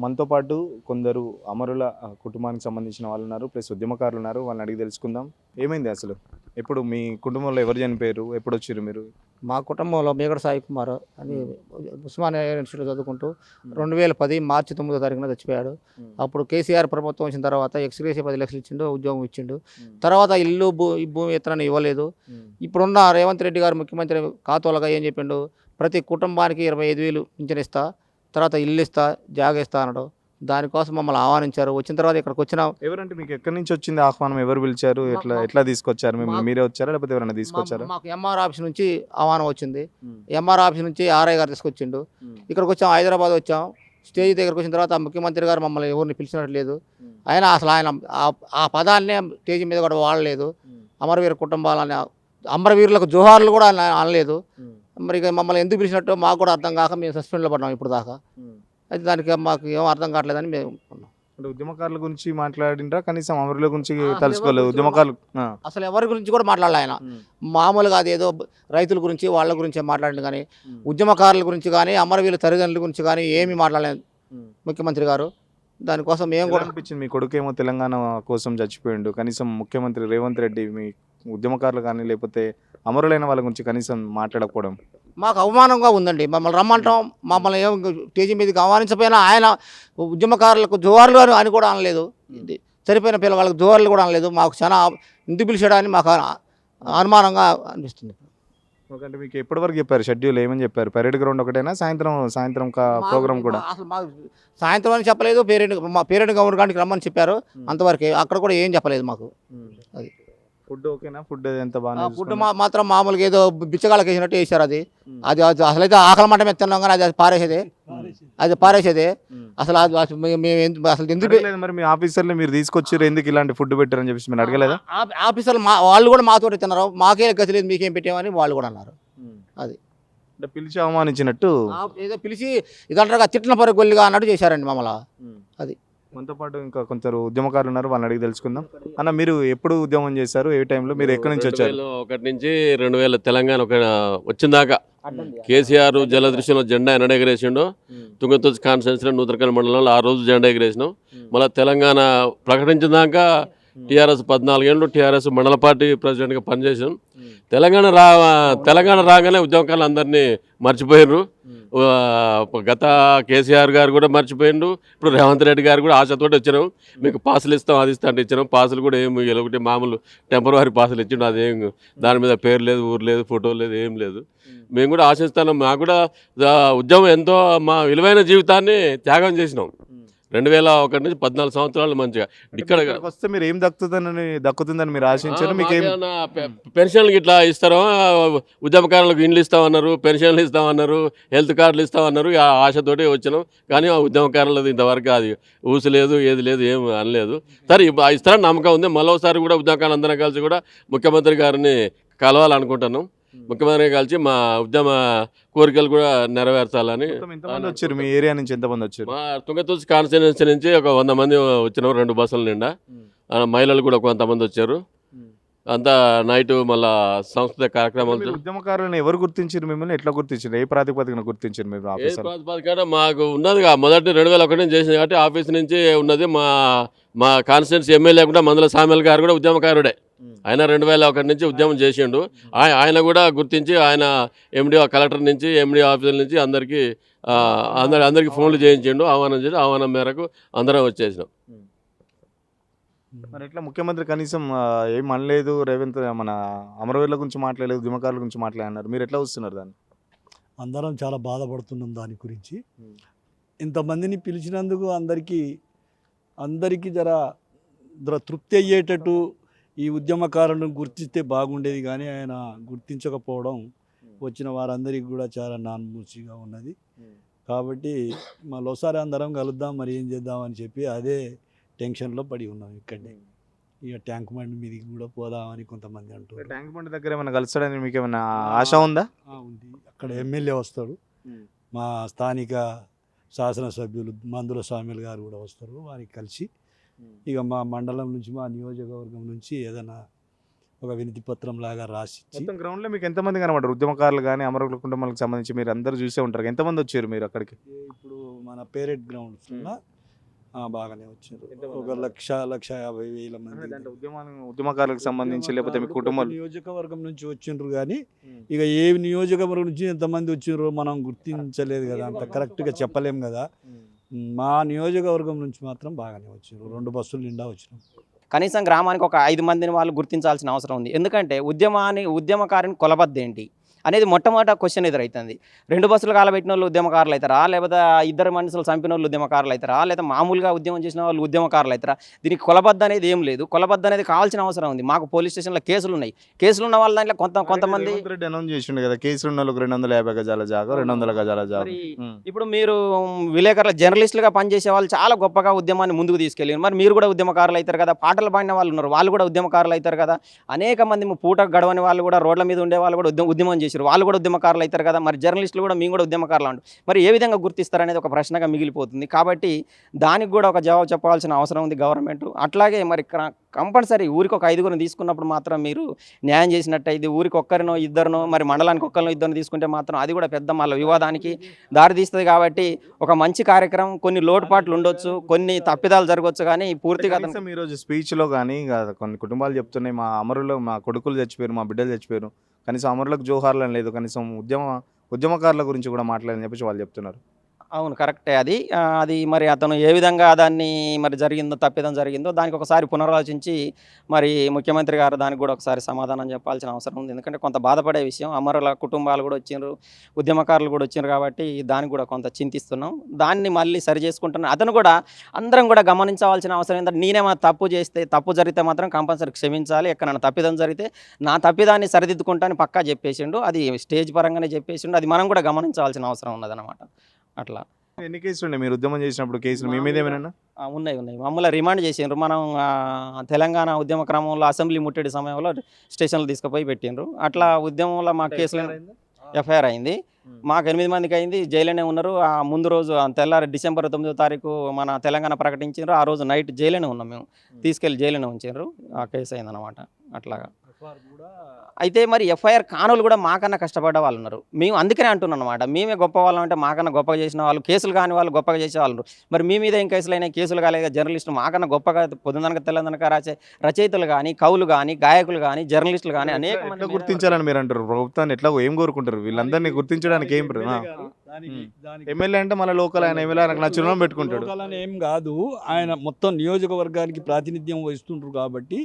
మనతో పాటు కొందరు అమరుల కుటుంబానికి సంబంధించిన వాళ్ళు ఉన్నారు. ప్లస్ ఉద్యమకారులు ఉన్నారు. వాళ్ళని అడిగి తెలుసుకుందాం. ఏమైంది అసలు? ఎప్పుడు మీ కుటుంబంలో ఎవరు చనిపోయారు? ఎప్పుడొచ్చిర్రు మీరు? మా కుటుంబంలో మేగడ సాయి కుమార్ అని ఉస్మానియా యూనివర్సిటీలో చదువుకుంటూ 2010 మార్చి 9వ తారీఖున చచ్చిపోయాడు. అప్పుడు కేసీఆర్ ప్రభుత్వం వచ్చిన తర్వాత ఎక్స్గ్రేషియా 10 లక్షలు ఇచ్చిండు, ఉద్యోగం ఇచ్చిండు. తర్వాత ఇల్లు ఈ భూమి ఇతరని ఇవ్వలేదు. ఇప్పుడున్న రేవంత్ రెడ్డి గారు ముఖ్యమంత్రి కాతోలగా ఏం చెప్పిండు, ప్రతి కుటుంబానికి 25,000 పింఛన్ ఇస్తా, తర్వాత ఇల్లు ఇస్తా, జాగా ఇస్తా అన్నాడు. దానికోసం మమ్మల్ని ఆహ్వానించారు. వచ్చిన తర్వాత ఇక్కడికి వచ్చిన ఎవరంటే మీకు ఎక్కడి నుంచి వచ్చింది ఆహ్వానం? ఎవరు పిలిచారు? ఎట్లా తీసుకొచ్చారు? మీరే వచ్చారా లేకపోతే ఎవరైనా తీసుకొచ్చారా? మాకు ఎంఆర్ ఆఫీస్ నుంచి ఆహ్వానం వచ్చింది. ఎంఆర్ ఆఫీస్ నుంచి ఆర్ఐ గారు తీసుకొచ్చిండు. ఇక్కడికి వచ్చాం, హైదరాబాద్ వచ్చాం. స్టేజ్ దగ్గరకు వచ్చిన తర్వాత ముఖ్యమంత్రి గారు మమ్మల్ని ఎవరిని పిలిచినట్టు లేదు. ఆయన అసలు ఆయన ఆ పదాన్నే స్టేజ్ మీద కూడా వాడలేదు. అమరవీర కుటుంబాలని, అమరవీరులకు జోహార్లు కూడా అనలేదు. మరి ఇక మమ్మల్ని ఎందుకు పిలిచినట్టు మాకు కూడా అర్థం కాక మేము సస్పెండ్లో పడ్డాం ఇప్పుడు దాకా. అయితే దానికి మాకు ఏం అర్థం కావట్లేదని మేము ఉన్నాం. అంటే ఉద్యమకారుల గురించి మాట్లాడినరా? కనీసం అమరుల గురించి తెలుసుకోలేదు ఉద్యమకారులు? అసలు ఎవరి గురించి కూడా మాట్లాడాలి ఆయన. మామూలుగా అదేదో రైతుల గురించి వాళ్ళ గురించే మాట్లాడింది కానీ ఉద్యమకారుల గురించి కానీ అమరవీరుల తల్లిదండ్రుల గురించి కానీ ఏమీ మాట్లాడలేదు ముఖ్యమంత్రి గారు. దానికోసం మేము కూడా అనిపించింది, మీ కొడుకేమో తెలంగాణ కోసం చచ్చిపోయిండు, కనీసం ముఖ్యమంత్రి రేవంత్ రెడ్డి మీ ఉద్యమకారులు కానీ లేకపోతే అమరులైన వాళ్ళ గురించి కనీసం మాట్లాడకపోవడం మాకు అవమానంగా ఉందండి. మమ్మల్ని రమ్మంటాం, మమ్మల్ని ఏం స్టేజీ మీదకి ఆహ్వానించకపోయినా ఆయన ఉద్యమకారులకు జోహార్లు అని కూడా అనలేదు. చనిపోయిన పిల్లవాళ్ళకి జోహార్లు కూడా అనలేదు. మాకు చాలా ఇంటి పిలిచడాన్ని మాకు అనుమానంగా అనిపిస్తుంది. అంటే మీకు ఎప్పటివరకు చెప్పారు షెడ్యూల్? ఏమని చెప్పారు? పరేడ్ గ్రౌండ్ ఒకటేనా? సాయంత్రం ప్రోగ్రామ్ కూడా? అసలు మాకు సాయంత్రం అని చెప్పలేదు. పేరెంట్ గవర్నమెంట్కి రమ్మని చెప్పారు, అంతవరకే. అక్కడ కూడా ఏం చెప్పలేదు మాకు. అది ఫుడ్ ఓకేనా? ఫుడ్ ఎంత బాగా? ఫుడ్ మాత్రం మామూలుగా ఏదో బిచ్చగాళ్ళకి వేసినట్టు వేసారు. అది అసలైతే ఆకలి మంట మీద తిన్నాం కానీ అది పారేసేదే. అసలు అసలు ఎందుకు మరి మీ ఆఫీసర్లు మీరు తీసుకొచ్చారు, ఎందుకు ఇలాంటి ఫుడ్ పెట్టారని చెప్పేసి మీరు అడగలేదా? ఆఫీసర్లు వాళ్ళు కూడా మాతో తిన్నారు. మాకే గతి లేదు, మీకేం పెట్టామని వాళ్ళు కూడా అన్నారు. అది పిలిచి అవమానించినట్టు ఏదో పిలిచి ఇదంటారుగా తిట్టిన పరు గొల్లిగా అన్నట్టు చేశారండి మమ్మల్ని. అది మనతో పాటు ఇంకా కొంచెం ఉద్యమకారులు ఉన్నారు, వాళ్ళని అడిగి తెలుసుకుందాం. అన్న, మీరు ఎప్పుడు ఉద్యమం చేశారు? ఏ టైంలో? మీరు ఎక్కడి నుంచి వచ్చారు? 2001 నుంచి 2000 తెలంగాణ వచ్చిన దాకా కేసీఆర్ జలదృశ్యంలో జెండా ఎగరేసిండు. తుంగతుర్తి కాన్స్టిట్యున్సీలో నూతనకల్ మండలంలో ఆ రోజు జెండా ఎగరేసినాం. మళ్ళీ తెలంగాణ ప్రకటించిన దాకా టీఆర్ఎస్ 14 ఏళ్ళు టీఆర్ఎస్ మండల పార్టీ ప్రెసిడెంట్గా పనిచేసాం. తెలంగాణ రాగానే ఉద్యమకారులు అందరినీ మర్చిపోయినరు. గత కేసీఆర్ గారు కూడా మర్చిపోయిండు. ఇప్పుడు రేవంత్ రెడ్డి గారు కూడా ఆశతోటి వచ్చినాం, మీకు పాసులు ఇస్తాం అది ఇస్తాం అంటే ఇచ్చినాం. పాసులు కూడా ఏమి ఒకటి మామూలు టెంపరరీ పాసులు ఇచ్చిండు. అదేం దాని మీద పేరు లేదు, ఊరు లేదు, ఫోటో లేదు, ఏం లేదు. మేము కూడా ఆశిస్తున్నాం. మాకు కూడా ఉద్యమం ఎంతో మా విలువైన జీవితాన్ని త్యాగం చేసినాం. 2001 నుంచి 14 సంవత్సరాలు మంచిగా ఇక్కడ వస్తే మీరు ఏం దక్కుతుందని మీరు ఆశించారు? మీకు పెన్షన్లు ఇట్లా ఇస్తారో, ఉద్యమకారులకు ఇండ్లు ఇస్తామన్నారు, పెన్షన్లు ఇస్తామన్నారు, హెల్త్ కార్డులు ఇస్తామన్నారు. ఆ ఆశతోటి వచ్చినాం. కానీ ఆ ఉద్యమకారులది ఇంతవరకు అది ఊసు లేదు, ఏది లేదు, ఏం అనలేదు. సరే ఇస్తారని నమ్మకం ఉంది. మరోసారి కూడా ఉద్యమకారులు అందరం కలిసి కూడా ముఖ్యమంత్రి గారిని కలవాలనుకుంటున్నాం. ముఖ్యమంత్రి కలిసి మా ఉద్యమ కోరికలు కూడా నెరవేర్చాలని. ఎంతమంది వచ్చారు మీ ఏరియా నుంచి? ఎంతమంది వచ్చారు? మా తుంగతుర్తి కాన్స్టిట్యున్సీ నుంచి ఒక 100 మంది వచ్చినారు, 2 బస్సుల నిండా. మహిళలు కూడా కొంతమంది వచ్చారు. అంతా నైట్ మళ్ళా సంస్కృత కార్యక్రమాలు. ఉద్యమకారులను ఎవరు గుర్తించారు? మిమ్మల్ని ఎట్లా గుర్తించారు? ఏ ప్రాతిపదికన గుర్తించారు? మీరు ప్రాతిపదికన మాకు ఉన్నది మొదటి 2001 నుంచి చేసింది కాబట్టి ఆఫీస్ నుంచి ఉన్నది. మా కాన్స్టిట్యున్సీ ఎమ్మెల్యే కూడా మందుల సామెల్ గారు కూడా ఉద్యమకారుడే. ఆయన 2001 నుంచి ఉద్యమం చేసిండు. ఆయన కూడా గుర్తించి ఆయన ఎండిఓ కలెక్టర్ నుంచి ఎండిఓ ఆఫీసర్ నుంచి అందరికి ఫోన్లు చేయించిండు. ఆహ్వానం మేరకు అందరం వచ్చేసినాం. మరి ఎట్లా ముఖ్యమంత్రి కనీసం ఏం అనలేదు? రేవంత్ మన అమరవీరుల గురించి మాట్లాడలేదు, ఉద్యమకారుల గురించి మాట్లాడినారు. మీరు ఎట్లా వస్తున్నారు దాన్ని? అందరం చాలా బాధపడుతున్నాం దాని గురించి. ఇంతమందిని పిలిచినందుకు అందరికీ జర తృప్తి అయ్యేటట్టు ఈ ఉద్యమకారులను గుర్తిస్తే బాగుండేది. కానీ ఆయన గుర్తించకపోవడం వచ్చిన వారందరికీ కూడా చాలా నాన్మూసిగా ఉన్నది. కాబట్టి మరోసారి అందరం కలుద్దాం, మరి ఏం చేద్దామని చెప్పి అదే టెన్షన్లో పడి ఉన్నాం. ఇక్కడనే ఇక ట్యాంక్ బండ్ మీదకి కూడా పోదామని కొంతమంది అంటారు. ట్యాంక్ బండ్ దగ్గర ఏమైనా కలుస్తాడని మీకు ఏమైనా ఆశ ఉందా? ఉంది. అక్కడ ఎమ్మెల్యే వస్తాడు, మా స్థానిక శాసనసభ్యులు మందుల స్వామిలు గారు కూడా వస్తారు. వారికి కలిసి ఇక మా మండలం నుంచి, మా నియోజకవర్గం నుంచి ఏదైనా ఒక వినతి పత్రం లాగా రాసి గ్రౌండ్లో మీకు ఎంతమంది కనబడరు? ఉద్యమకారులు కానీ అమరుల కుటుంబాలకు సంబంధించి మీరు అందరూ చూసే ఉంటారు. ఎంతమంది వచ్చారు మీరు అక్కడికి? ఇప్పుడు మన పేరెడ్ గ్రౌండ్స్ బాగానే వచ్చారు. ఎంతమంది 1,50,000 మంది. దాంట్లో ఉద్యమకారులకు సంబంధించి లేకపోతే మీ కుటుంబాలు నియోజకవర్గం నుంచి వచ్చిండ్రు కానీ ఇక ఏ నియోజకవర్గం నుంచి ఎంతమంది వచ్చిండ్రో మనం గుర్తించలేదు కదా, అంత కరెక్ట్గా చెప్పలేం కదా. మా నియోజకవర్గం నుంచి మాత్రం బాగానే వచ్చిండ్రు, 2 బస్సులు నిండా వచ్చినాం. కనీసం గ్రామానికి ఒక 5 మందిని వాళ్ళు గుర్తించాల్సిన అవసరం ఉంది. ఎందుకంటే ఉద్యమకారుని కొలబద్ద ఏంటి అనేది మొట్టమొదట క్వశ్చన్ ఎదురవుతుంది. 2 బస్సులు కాలబెట్టిన వాళ్ళు ఉద్యమకారులు అవుతారా, లేకపోతే 2 మనుషులు చంపిన వాళ్ళు ఉద్యమకారులు అవుతారా, లేదా మామూలుగా ఉద్యమం చేసిన వాళ్ళు ఉద్యమకారులు అవుతారా? దీనికి కొలబద్ద అనేది ఏం లేదు. కొలబద్ద అనేది కావాల్సిన అవసరం ఉంది. మాకు పోలీస్ స్టేషన్లో కేసులు ఉన్నాయి. కేసులు ఉన్న వాళ్ళ దాంట్లో కొంతమంది రేవంత్ రెడ్డి అనౌన్స్ చేసిండు కదా, కేసులు ఉన్న వాళ్ళకి 250 గజాల జాగా, 200 గజాల జాగా. మరి ఇప్పుడు మీరు విలేకరుల జర్నలిస్టులుగా పనిచేసే వాళ్ళు చాలా గొప్పగా ఉద్యమాన్ని ముందుకు తీసుకెళ్ళారు. మరి మీరు కూడా ఉద్యమకారులు అవుతారు కదా, పాటలు పాడిన వాళ్ళు ఉన్నారు, వాళ్ళు కూడా ఉద్యమకారులు అవుతారు కదా. అనేక మంది పూట గడవని వాళ్ళు కూడా, రోడ్ల మీద ఉండే వాళ్ళు కూడా ఉద్యమం చేశారు, వాళ్ళు కూడా ఉద్యమకారులు అవుతారు కదా. మరి జర్నలిస్టులు కూడా మేము కూడా ఉద్యమకారులు అంటారు. మరి ఏ విధంగా గుర్తిస్తారనేది ఒక ప్రశ్నగా మిగిలిపోతుంది. కాబట్టి దానికి కూడా ఒక జవాబు చెప్పాల్సిన అవసరం ఉంది గవర్నమెంట్. అట్లాగే మరి కంపల్సరీ ఊరికి ఒక 5గురిని తీసుకున్నప్పుడు మాత్రం మీరు న్యాయం చేసినట్టయితే, ఊరికి ఒక్కరినో ఇద్దరినో, మరి మండలానికి ఒక్కరినో ఇద్దరిని తీసుకుంటే మాత్రం అది కూడా పెద్ద మళ్ళీ వివాదానికి దారితీస్తుంది. కాబట్టి ఒక మంచి కార్యక్రమం, కొన్ని లోటుపాట్లు ఉండొచ్చు, కొన్ని తప్పిదాలు జరగవచ్చు, కానీ పూర్తిగా కనీసం ఈరోజు స్పీచ్లో కానీ కొన్ని కుటుంబాలు చెప్తున్నాయి, మా అమరులు, మా కొడుకులు చచ్చిపోయారు, మా బిడ్డలు చచ్చిపోయారు, కనీసం అమరులకు జోహార్లని లేదు, కనీసం ఉద్యమకారుల గురించి కూడా మాట్లాడని చెప్పేసి వాళ్ళు చెప్తున్నారు. అవును, కరెక్టే. అది మరి అతను ఏ విధంగా దాన్ని మరి జరిగిందో, తప్పిదం జరిగిందో దానికి ఒకసారి పునరాలోచించి మరి ముఖ్యమంత్రి గారు దానికి కూడా ఒకసారి సమాధానం చెప్పాల్సిన అవసరం ఉంది. ఎందుకంటే కొంత బాధపడే విషయం, అమరుల కుటుంబాలు కూడా వచ్చిండ్రు, ఉద్యమకారులు కూడా వచ్చిండ్రు, కాబట్టి దానికి కూడా కొంత చింతిస్తున్నాం. దాన్ని మళ్ళీ సరి చేసుకుంటున్నాం. అతను కూడా అందరం కూడా గమనించవలసిన అవసరం ఏంటంటే, నేనేమో తప్పు జరిగితే మాత్రం కంపల్సరీ క్షమించాలి, ఎక్కడైనా తప్పిదం జరిగితే నా తప్పిదాన్ని సరిదిద్దుకుంటాను పక్కా చెప్పేసిండు. అది స్టేజ్ పరంగానే చెప్పేసిండు. అది మనం కూడా గమనించవలసిన అవసరం ఉన్నదన్నమాట. అట్లా ఎన్ని కేసులు ఉన్నాయి మీరు ఉద్యమం చేసినప్పుడు? కేసులు మీ మీద ఏమైనా? ఉన్నాయి. మమ్మల్ని రిమాండ్ చేసిండ్రు. మనం తెలంగాణ ఉద్యమ క్రమంలో అసెంబ్లీ ముట్టడి సమయంలో స్టేషన్లు తీసుకుపోయి పెట్టిండ్రు. అట్లా ఉద్యమంలో మా కేసులు ఎఫ్ఐఆర్ అయింది. మాకు 8 మందికి అయింది, జైలునే ఉన్నారు. ఆ ముందు రోజు తెల్లారి డిసెంబర్ 9వ తారీఖు మన తెలంగాణ ప్రకటించారు. ఆ రోజు నైట్ జైలునే ఉన్నాం మేము, తీసుకెళ్ళి జైలునే ఉంచారు. ఆ కేసు అయిందన్నమాట. అట్లాగా అయితే మరి ఎఫ్ఐఆర్ కానోళ్ళు కూడా మాకన్నా కష్టపడ్డ వాళ్ళు ఉన్నారు. మేము అందుకనే అంటున్నాం అనమాట, మేమే గొప్ప వాళ్ళం అంటే మాకన్నా గొప్పగా చేసిన వాళ్ళు, కేసులు కాని వాళ్ళు గొప్పగా చేసే వాళ్ళు. మరి మీ మీద ఏం కేసులు అయినా, కేసులు కాలేదా? జర్నలిస్టులు మాకన్నా గొప్పగా పొద్దుననక తెల్లదనక రాసే రచయితలు కానీ, కవులు కానీ, గాయకులు కానీ, జర్నలిస్టులు కానీ అనేక ఎట్లా గుర్తించాలని మీరు అంటారు? ప్రభుత్వాన్ని ఎట్లా ఏం కోరుకుంటారు? వీళ్ళందరినీ గుర్తించడానికి ఏం ఎమ్మెల్యే అంటే మన లోకల్ ఆయన ఎమ్మెల్యే ఆయనకు నచ్చిన పెట్టుకుంటాడు ఏం కాదు. ఆయన మొత్తం నియోజకవర్గానికి ప్రాతినిధ్యం వహిస్తుంటారు కాబట్టి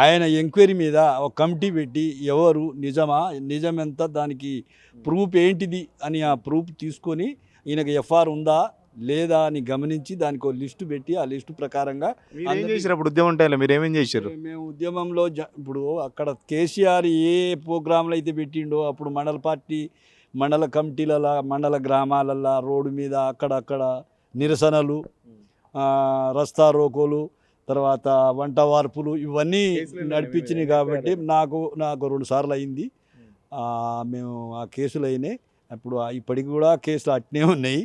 ఆయన ఎంక్వైరీ మీద ఒక కమిటీ పెట్టి ఎవరు నిజమెంత, దానికి ప్రూఫ్ ఏంటిది అని ఆ ప్రూఫ్ తీసుకొని ఈయనకు ఎఫ్ఆర్ ఉందా లేదా అని గమనించి దానికి ఒక లిస్టు పెట్టి ఆ లిస్టు ప్రకారంగా చేసినప్పుడు ఉద్యమం ఉంటాయి. మీరు ఏమేం చేశారు? మేము ఉద్యమంలో ఇప్పుడు అక్కడ కేసీఆర్ ఏ ప్రోగ్రాంలు అయితే పెట్టిండో అప్పుడు మండల పార్టీ, మండల కమిటీలలో, మండల గ్రామాలల్లో, రోడ్డు మీద అక్కడక్కడ నిరసనలు, రస్తా రోకోలు, తర్వాత వంట వార్పులు ఇవన్నీ నడిపించినాయి. కాబట్టి నాకు 2 సార్లు అయింది. మేము ఆ కేసులు అయినాయి. ఇప్పుడు ఇప్పటికి కూడా కేసులు అట్నే ఉన్నాయి.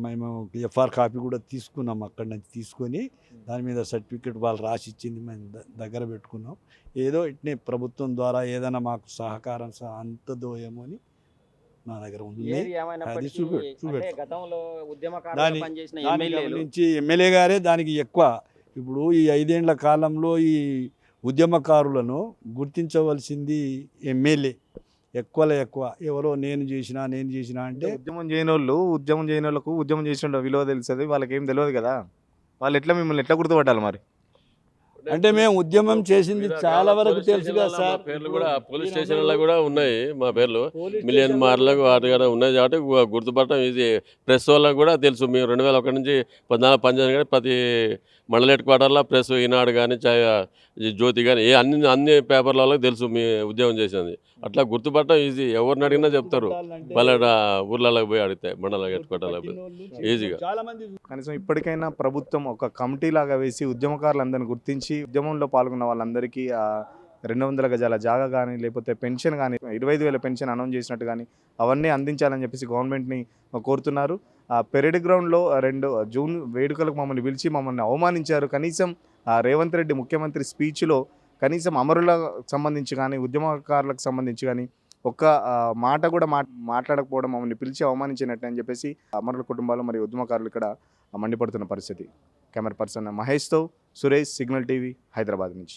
మేము ఎఫ్ఆర్ కాపీ కూడా తీసుకున్నాం, అక్కడి నుంచి తీసుకొని దాని మీద సర్టిఫికెట్ వాళ్ళు రాసి ఇచ్చింది మేము దగ్గర పెట్టుకున్నాం. ఏదో ఇట్నే ప్రభుత్వం ద్వారా ఏదైనా మాకు సహకారం అంతదో ఏమో అని నా దగ్గర ఉంది. అది దాని నుంచి ఎమ్మెల్యే గారే దానికి ఎక్కువ. ఇప్పుడు ఈ 5 ఏళ్ల కాలంలో ఈ ఉద్యమకారులను గుర్తించవలసింది ఎమ్మెల్యే. ఎక్కువ ఎవరో నేను చేసినా అంటే ఉద్యమం చేయని వాళ్ళకు ఉద్యమం చేసిన విలువ తెలుస్తుంది, వాళ్ళకి ఏం తెలియదు కదా. వాళ్ళు ఎట్లా మిమ్మల్ని ఎట్లా గుర్తుపట్టాలి మరి? అంటే మేము ఉద్యమం చేసింది చాలా వరకు తెలుసు కదా సార్. పేర్లు కూడా పోలీస్ స్టేషన్లో కూడా ఉన్నాయి, మా పేర్లు మిలియన్ మార్లకు వాటి కూడా ఉన్నాయి. కాబట్టి గుర్తుపట్టడం ఇది ప్రెస్ వాళ్ళకు కూడా తెలుసు. మేము 2001 నుంచి 14 పనిచేసాం. కానీ ప్రతి మండల హెడ్ క్వార్టర్లో ప్రెస్, ఈనాడు కానీ, జ్యోతి కానీ అన్ని పేపర్లలో తెలుసు మీ ఉద్యమం చేసింది. అట్లా గుర్తుపట్టడం ఈజీ. ఎవరిని అడిగినా చెప్తారు. వాళ్ళ ఊర్లలో పోయి అడిగితే మండల హెడ్ క్వార్టర్లో పోయి ఈజీగా. కనీసం ఇప్పటికైనా ప్రభుత్వం ఒక కమిటీ లాగా వేసి ఉద్యమకారులందరినీ గుర్తించి ఉద్యమంలో పాల్గొన్న వాళ్ళందరికీ 200 గజాల జాగా కానీ, లేకపోతే పెన్షన్ కానీ, 25,000 పెన్షన్ అనౌన్స్ చేసినట్టు కానీ అవన్నీ అందించాలని చెప్పేసి గవర్నమెంట్ని కోరుతున్నారు. పెరేడ్ గ్రౌండ్లో 2 జూన్ వేడుకలకు మమ్మల్ని పిలిచి మమ్మల్ని అవమానించారు. కనీసం రేవంత్ రెడ్డి ముఖ్యమంత్రి స్పీచ్లో కనీసం అమరులకు సంబంధించి కానీ, ఉద్యమకారులకు సంబంధించి కానీ ఒక్క మాట కూడా మాట్లాడకపోవడం, మమ్మల్ని పిలిచి అవమానించినట్టు అని చెప్పేసి అమరుల కుటుంబాలు మరియు ఉద్యమకారులు ఇక్కడ మండిపడుతున్న పరిస్థితి. కెమెరా పర్సన్ మహేష్తో సురేష్, సిగ్నల్ టీవీ, హైదరాబాద్ నుంచి.